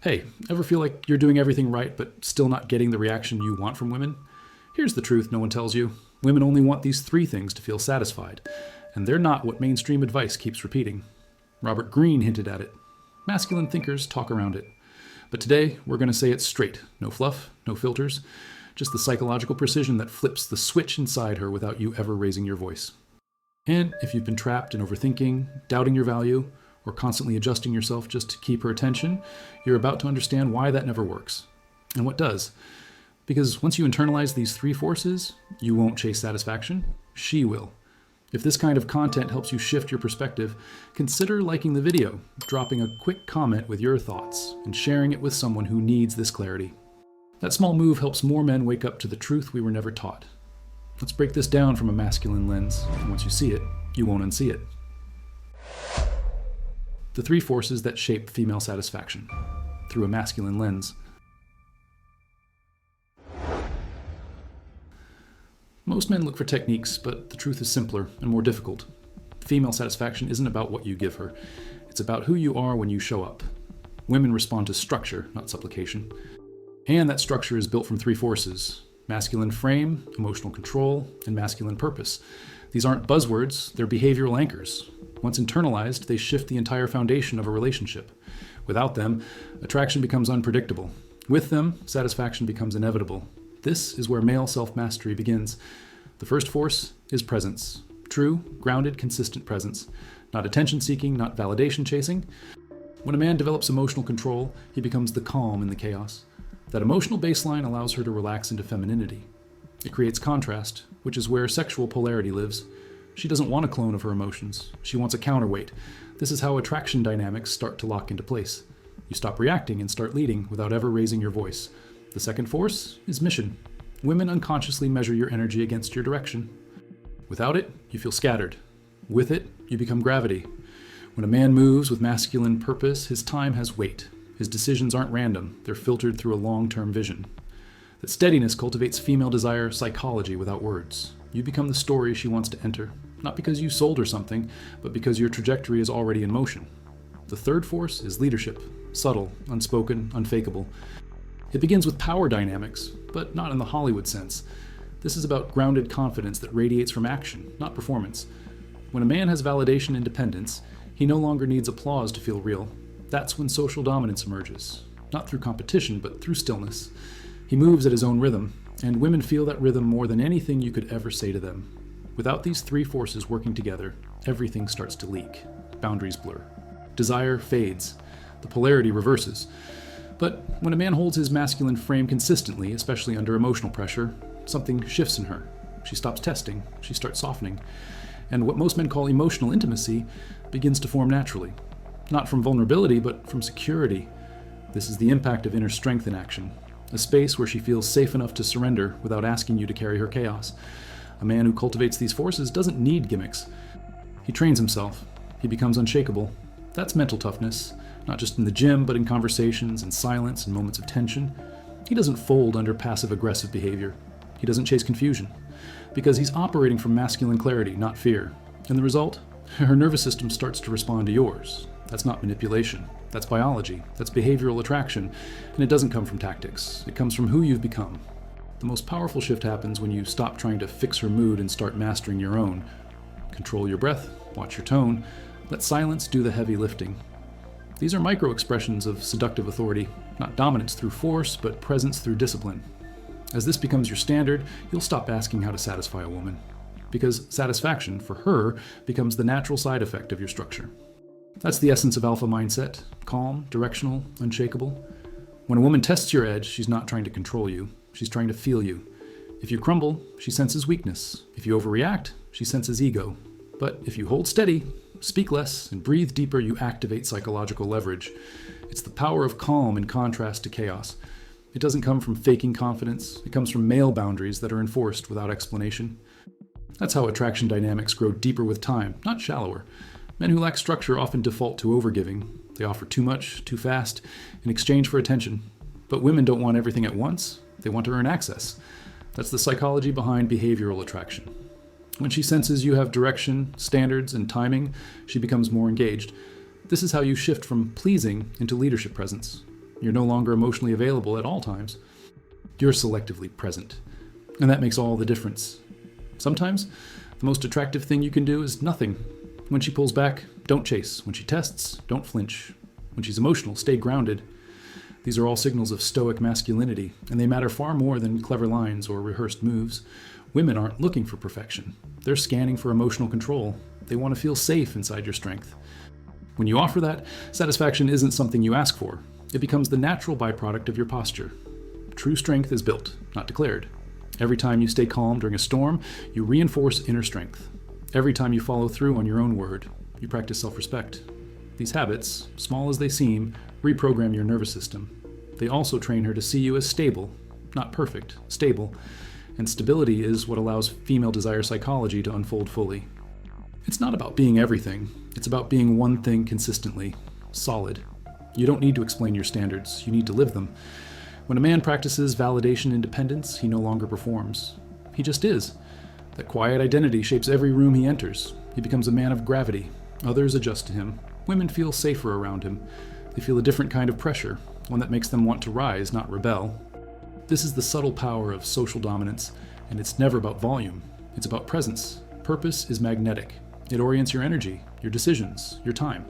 Hey, ever feel like you're doing everything right but still not getting the reaction you want from women? Here's the truth no one tells you. Women only want these three things to feel satisfied, and they're not what mainstream advice keeps repeating. Robert Greene hinted at it. Masculine thinkers talk around it. But today, we're going to say it straight. No fluff, no filters, just the psychological precision that flips the switch inside her without you ever raising your voice. And if you've been trapped in overthinking, doubting your value, or constantly adjusting yourself just to keep her attention, you're about to understand why that never works. And what does. Because once you internalize these three forces, you won't chase satisfaction, she will. If this kind of content helps you shift your perspective, consider liking the video, dropping a quick comment with your thoughts, and sharing it with someone who needs this clarity. That small move helps more men wake up to the truth we were never taught. Let's break this down from a masculine lens, and once you see it, you won't unsee it. The three forces that shape female satisfaction, through a masculine lens. Most men look for techniques, but the truth is simpler and more difficult. Female satisfaction isn't about what you give her. It's about who you are when you show up. Women respond to structure, not supplication. And that structure is built from three forces: masculine frame, emotional control, and masculine purpose. These aren't buzzwords, they're behavioral anchors. Once internalized, they shift the entire foundation of a relationship. Without them, attraction becomes unpredictable. With them, satisfaction becomes inevitable. This is where male self-mastery begins. The first force is presence. True, grounded, consistent presence. Not attention-seeking, not validation-chasing. When a man develops emotional control, he becomes the calm in the chaos. That emotional baseline allows her to relax into femininity. It creates contrast, which is where sexual polarity lives. She doesn't want a clone of her emotions. She wants a counterweight. This is how attraction dynamics start to lock into place. You stop reacting and start leading without ever raising your voice. The second force is mission. Women unconsciously measure your energy against your direction. Without it, you feel scattered. With it, you become gravity. When a man moves with masculine purpose, his time has weight. His decisions aren't random. They're filtered through a long-term vision. That steadiness cultivates female desire psychology without words. You become the story she wants to enter, not because you sold her something, but because your trajectory is already in motion. The third force is leadership, subtle, unspoken, unfakeable. It begins with power dynamics, but not in the Hollywood sense. This is about grounded confidence that radiates from action, not performance. When a man has validation independence, he no longer needs applause to feel real. That's when social dominance emerges, not through competition, but through stillness. He moves at his own rhythm, and women feel that rhythm more than anything you could ever say to them. Without these three forces working together, everything starts to leak. Boundaries blur. Desire fades. The polarity reverses. But when a man holds his masculine frame consistently, especially under emotional pressure, something shifts in her. She stops testing. She starts softening. And what most men call emotional intimacy begins to form naturally. Not from vulnerability, but from security. This is the impact of inner strength in action. A space where she feels safe enough to surrender without asking you to carry her chaos. A man who cultivates these forces doesn't need gimmicks. He trains himself. He becomes unshakable. That's mental toughness, not just in the gym, but in conversations and silence and moments of tension. He doesn't fold under passive-aggressive behavior. He doesn't chase confusion, because he's operating from masculine clarity, not fear. And the result? Her nervous system starts to respond to yours. That's not manipulation. That's biology. That's behavioral attraction. And it doesn't come from tactics. It comes from who you've become. The most powerful shift happens when you stop trying to fix her mood and start mastering your own. Control your breath. Watch your tone. Let silence do the heavy lifting. These are micro-expressions of seductive authority, not dominance through force, but presence through discipline. As this becomes your standard, you'll stop asking how to satisfy a woman. Because satisfaction, for her, becomes the natural side effect of your structure. That's the essence of alpha mindset: calm, directional, unshakable. When a woman tests your edge, she's not trying to control you. She's trying to feel you. If you crumble, she senses weakness. If you overreact, she senses ego. But if you hold steady, speak less, and breathe deeper, you activate psychological leverage. It's the power of calm in contrast to chaos. It doesn't come from faking confidence. It comes from male boundaries that are enforced without explanation. That's how attraction dynamics grow deeper with time, not shallower. Men who lack structure often default to overgiving. They offer too much, too fast, in exchange for attention. But women don't want everything at once. They want to earn access. That's the psychology behind behavioral attraction. When she senses you have direction, standards, and timing, she becomes more engaged. This is how you shift from pleasing into leadership presence. You're no longer emotionally available at all times. You're selectively present. And that makes all the difference. Sometimes, the most attractive thing you can do is nothing. When she pulls back, don't chase. When she tests, don't flinch. When she's emotional, stay grounded. These are all signals of stoic masculinity, and they matter far more than clever lines or rehearsed moves. Women aren't looking for perfection. They're scanning for emotional control. They want to feel safe inside your strength. When you offer that, satisfaction isn't something you ask for. It becomes the natural byproduct of your posture. True strength is built, not declared. Every time you stay calm during a storm, you reinforce inner strength. Every time you follow through on your own word, you practice self-respect. These habits, small as they seem, reprogram your nervous system. They also train her to see you as stable, not perfect, stable. And stability is what allows female desire psychology to unfold fully. It's not about being everything. It's about being one thing consistently, solid. You don't need to explain your standards. You need to live them. When a man practices validation independence, he no longer performs. He just is. That quiet identity shapes every room he enters. He becomes a man of gravity. Others adjust to him. Women feel safer around him. They feel a different kind of pressure, one that makes them want to rise, not rebel. This is the subtle power of social dominance, and it's never about volume. It's about presence. Purpose is magnetic. It orients your energy, your decisions, your time.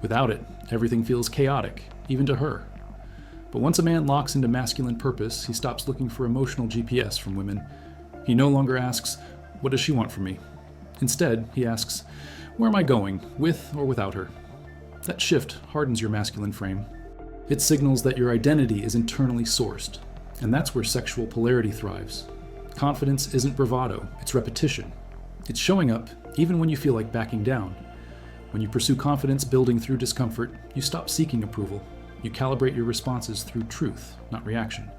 Without it, everything feels chaotic, even to her. But once a man locks into masculine purpose, he stops looking for emotional GPS from women. He no longer asks, "What does she want from me?" Instead, he asks, "Where am I going, with or without her?" That shift hardens your masculine frame. It signals that your identity is internally sourced, and that's where sexual polarity thrives. Confidence isn't bravado, it's repetition. It's showing up even when you feel like backing down. When you pursue confidence building through discomfort, you stop seeking approval. You calibrate your responses through truth, not reaction.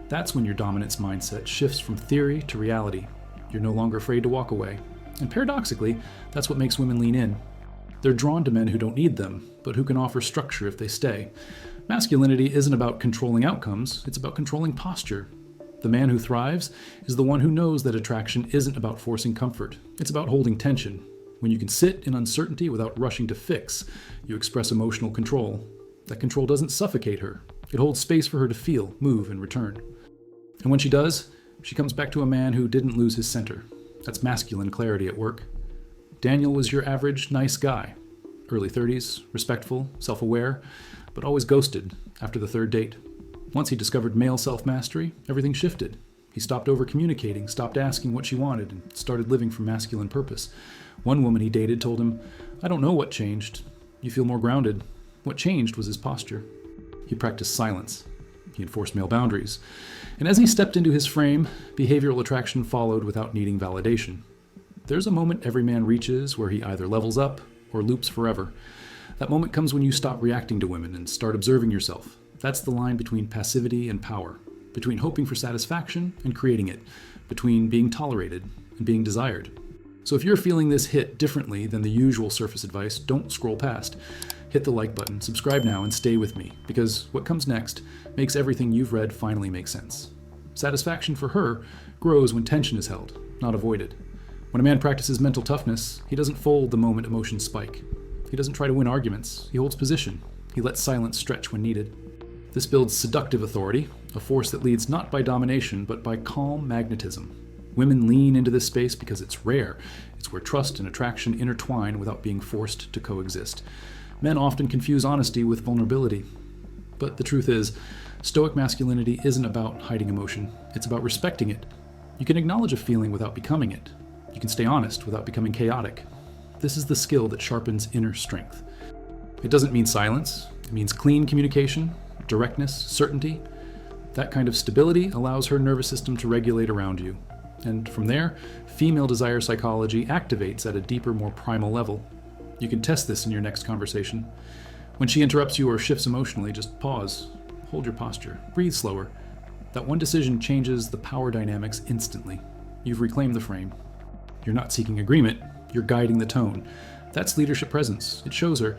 That's when your dominance mindset shifts from theory to reality. You're no longer afraid to walk away. And paradoxically, that's what makes women lean in. They're drawn to men who don't need them, but who can offer structure if they stay. Masculinity isn't about controlling outcomes, it's about controlling posture. The man who thrives is the one who knows that attraction isn't about forcing comfort. It's about holding tension. When you can sit in uncertainty without rushing to fix, you express emotional control. That control doesn't suffocate her. It holds space for her to feel, move, and return. And when she does, she comes back to a man who didn't lose his center. That's masculine clarity at work. Daniel was your average nice guy. Early 30s, respectful, self-aware, but always ghosted after the third date. Once he discovered male self-mastery, everything shifted. He stopped over-communicating, stopped asking what she wanted, and started living from masculine purpose. One woman he dated told him, "I don't know what changed. You feel more grounded." What changed was his posture. He practiced silence. He enforced male boundaries. And as he stepped into his frame, behavioral attraction followed without needing validation. There's a moment every man reaches where he either levels up or loops forever. That moment comes when you stop reacting to women and start observing yourself. That's the line between passivity and power, between hoping for satisfaction and creating it, between being tolerated and being desired. So if you're feeling this hit differently than the usual surface advice, don't scroll past. Hit the like button, subscribe now, and stay with me, because what comes next makes everything you've read finally make sense. Satisfaction for her grows when tension is held, not avoided. When a man practices mental toughness, he doesn't fold the moment emotions spike. He doesn't try to win arguments. He holds position. He lets silence stretch when needed. This builds seductive authority, a force that leads not by domination, but by calm magnetism. Women lean into this space because it's rare. It's where trust and attraction intertwine without being forced to coexist. Men often confuse honesty with vulnerability. But the truth is, stoic masculinity isn't about hiding emotion. It's about respecting it. You can acknowledge a feeling without becoming it. You can stay honest without becoming chaotic. This is the skill that sharpens inner strength. It doesn't mean silence. It means clean communication, directness, certainty. That kind of stability allows her nervous system to regulate around you. And from there, female desire psychology activates at a deeper, more primal level. You can test this in your next conversation. When she interrupts you or shifts emotionally, just pause, hold your posture, breathe slower. That one decision changes the power dynamics instantly. You've reclaimed the frame. You're not seeking agreement, you're guiding the tone. That's leadership presence. It shows her,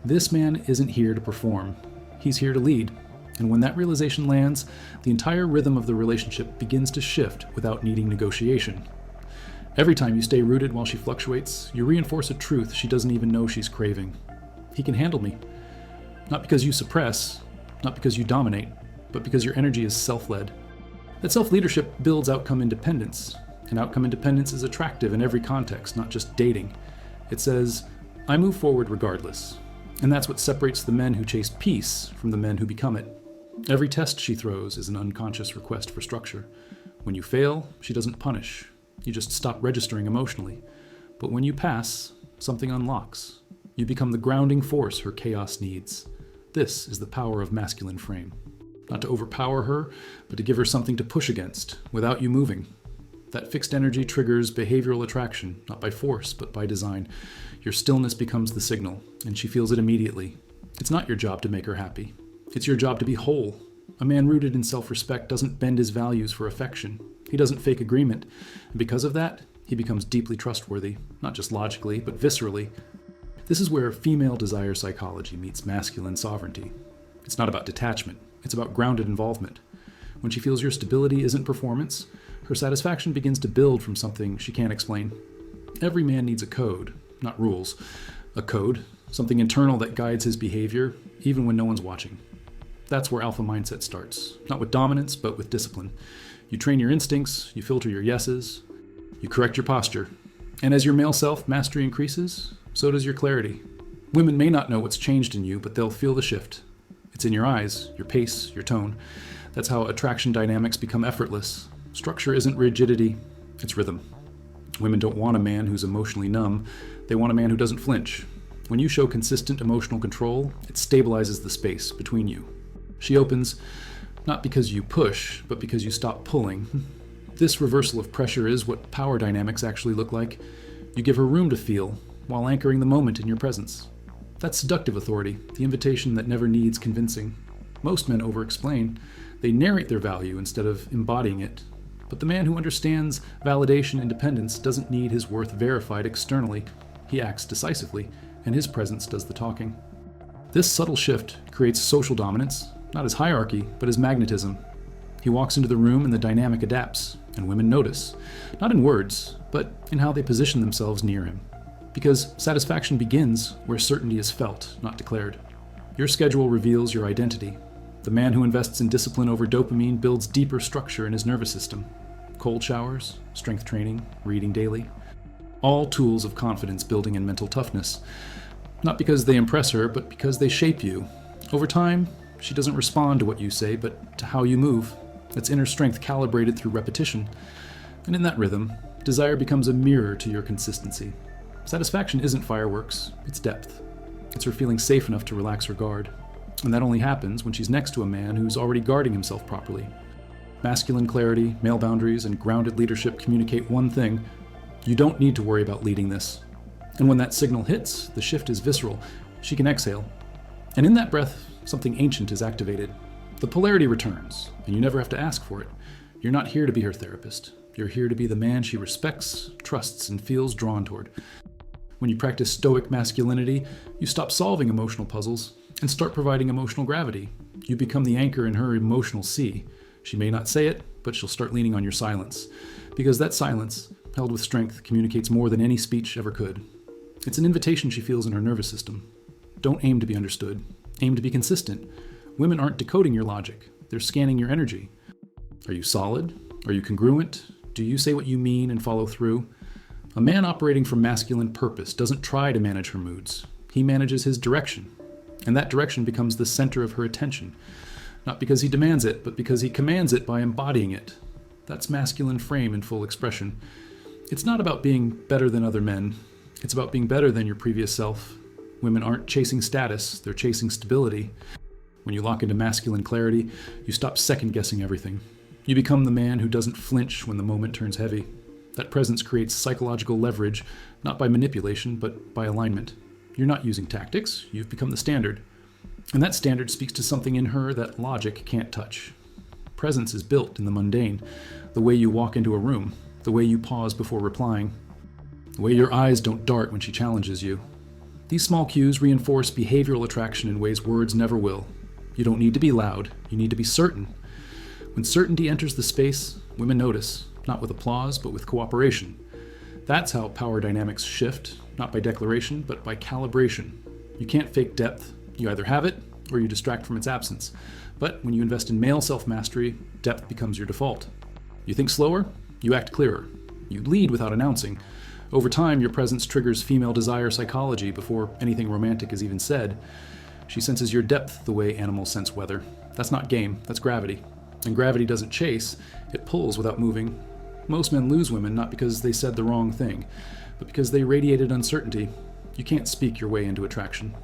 this man isn't here to perform. He's here to lead. And when that realization lands, the entire rhythm of the relationship begins to shift without needing negotiation. Every time you stay rooted while she fluctuates, you reinforce a truth she doesn't even know she's craving. He can handle me. Not because you suppress, not because you dominate, but because your energy is self-led. That self-leadership builds outcome independence, and outcome independence is attractive in every context, not just dating. It says, I move forward regardless. And that's what separates the men who chase peace from the men who become it. Every test she throws is an unconscious request for structure. When you fail, she doesn't punish. You just stop registering emotionally. But when you pass, something unlocks. You become the grounding force her chaos needs. This is the power of masculine frame. Not to overpower her, but to give her something to push against, without you moving. That fixed energy triggers behavioral attraction, not by force, but by design. Your stillness becomes the signal, and she feels it immediately. It's not your job to make her happy. It's your job to be whole. A man rooted in self-respect doesn't bend his values for affection. He doesn't fake agreement. And because of that, he becomes deeply trustworthy, not just logically, but viscerally. This is where female desire psychology meets masculine sovereignty. It's not about detachment. It's about grounded involvement. When she feels your stability isn't performance, her satisfaction begins to build from something she can't explain. Every man needs a code, not rules. A code, something internal that guides his behavior, even when no one's watching. That's where alpha mindset starts. Not with dominance, but with discipline. You train your instincts, you filter your yeses, you correct your posture. And as your male self mastery increases, so does your clarity. Women may not know what's changed in you, but they'll feel the shift. It's in your eyes, your pace, your tone. That's how attraction dynamics become effortless. Structure isn't rigidity, it's rhythm. Women don't want a man who's emotionally numb. They want a man who doesn't flinch. When you show consistent emotional control, it stabilizes the space between you. She opens, not because you push, but because you stop pulling. This reversal of pressure is what power dynamics actually look like. You give her room to feel, while anchoring the moment in your presence. That's seductive authority, the invitation that never needs convincing. Most men over-explain. They narrate their value instead of embodying it. But the man who understands validation independence doesn't need his worth verified externally. He acts decisively, and his presence does the talking. This subtle shift creates social dominance, not as hierarchy, but as magnetism. He walks into the room and the dynamic adapts, and women notice, not in words, but in how they position themselves near him. Because satisfaction begins where certainty is felt, not declared. Your schedule reveals your identity. The man who invests in discipline over dopamine builds deeper structure in his nervous system. Cold showers, strength training, reading daily. All tools of confidence building and mental toughness. Not because they impress her, but because they shape you. Over time, she doesn't respond to what you say, but to how you move. That's inner strength calibrated through repetition. And in that rhythm, desire becomes a mirror to your consistency. Satisfaction isn't fireworks, it's depth. It's her feeling safe enough to relax her guard. And that only happens when she's next to a man who's already guarding himself properly. Masculine clarity, male boundaries, and grounded leadership communicate one thing: you don't need to worry about leading this. And when that signal hits, the shift is visceral. She can exhale. And in that breath, something ancient is activated. The polarity returns, and you never have to ask for it. You're not here to be her therapist. You're here to be the man she respects, trusts, and feels drawn toward. When you practice stoic masculinity, you stop solving emotional puzzles and start providing emotional gravity. You become the anchor in her emotional sea. She may not say it, but she'll start leaning on your silence. Because that silence, held with strength, communicates more than any speech ever could. It's an invitation she feels in her nervous system. Don't aim to be understood. Aim to be consistent. Women aren't decoding your logic. They're scanning your energy. Are you solid? Are you congruent? Do you say what you mean and follow through? A man operating from masculine purpose doesn't try to manage her moods. He manages his direction. And that direction becomes the center of her attention. Not because he demands it, but because he commands it by embodying it. That's masculine frame in full expression. It's not about being better than other men. It's about being better than your previous self. Women aren't chasing status, they're chasing stability. When you lock into masculine clarity, you stop second-guessing everything. You become the man who doesn't flinch when the moment turns heavy. That presence creates psychological leverage, not by manipulation, but by alignment. You're not using tactics, you've become the standard. And that standard speaks to something in her that logic can't touch. Presence is built in the mundane, the way you walk into a room, the way you pause before replying, the way your eyes don't dart when she challenges you. These small cues reinforce behavioral attraction in ways words never will. You don't need to be loud, you need to be certain. When certainty enters the space, women notice, not with applause, but with cooperation. That's how power dynamics shift, not by declaration, but by calibration. You can't fake depth. You either have it, or you distract from its absence. But when you invest in male self-mastery, depth becomes your default. You think slower, you act clearer. You lead without announcing. Over time, your presence triggers female desire psychology before anything romantic is even said. She senses your depth the way animals sense weather. That's not game, that's gravity. And gravity doesn't chase, it pulls without moving. Most men lose women not because they said the wrong thing, but because they radiated uncertainty. You can't speak your way into attraction.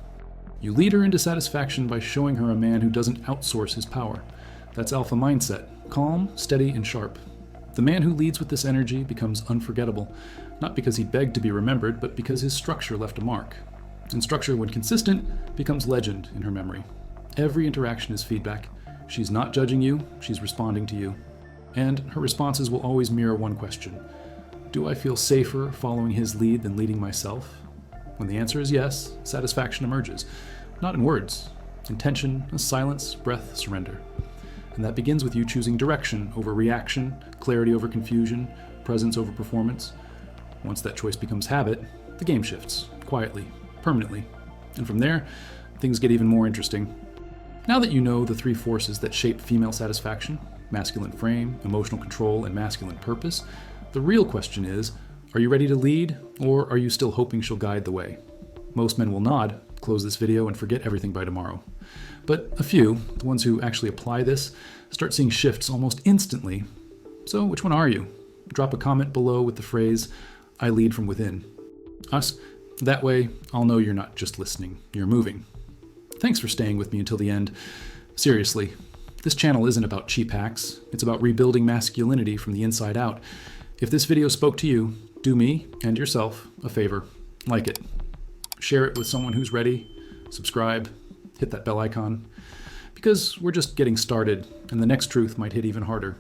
You lead her into satisfaction by showing her a man who doesn't outsource his power. That's alpha mindset, calm, steady, and sharp. The man who leads with this energy becomes unforgettable, not because he begged to be remembered, but because his structure left a mark. And structure, when consistent, becomes legend in her memory. Every interaction is feedback. She's not judging you, she's responding to you. And her responses will always mirror one question. Do I feel safer following his lead than leading myself? When the answer is yes, satisfaction emerges. Not in words. Intention, silence, breath, surrender. And that begins with you choosing direction over reaction, clarity over confusion, presence over performance. Once that choice becomes habit, the game shifts, quietly, permanently. And from there, things get even more interesting. Now that you know the three forces that shape female satisfaction, masculine frame, emotional control, and masculine purpose, the real question is, are you ready to lead, or are you still hoping she'll guide the way? Most men will nod, close this video, and forget everything by tomorrow. But a few, the ones who actually apply this, start seeing shifts almost instantly. So which one are you? Drop a comment below with the phrase, I lead from within. Us. That way, I'll know you're not just listening, you're moving. Thanks for staying with me until the end. Seriously, this channel isn't about cheap hacks, it's about rebuilding masculinity from the inside out. If this video spoke to you, do me and yourself a favor. Like it. Share it with someone who's ready. Subscribe. Hit that bell icon. Because we're just getting started, and the next truth might hit even harder.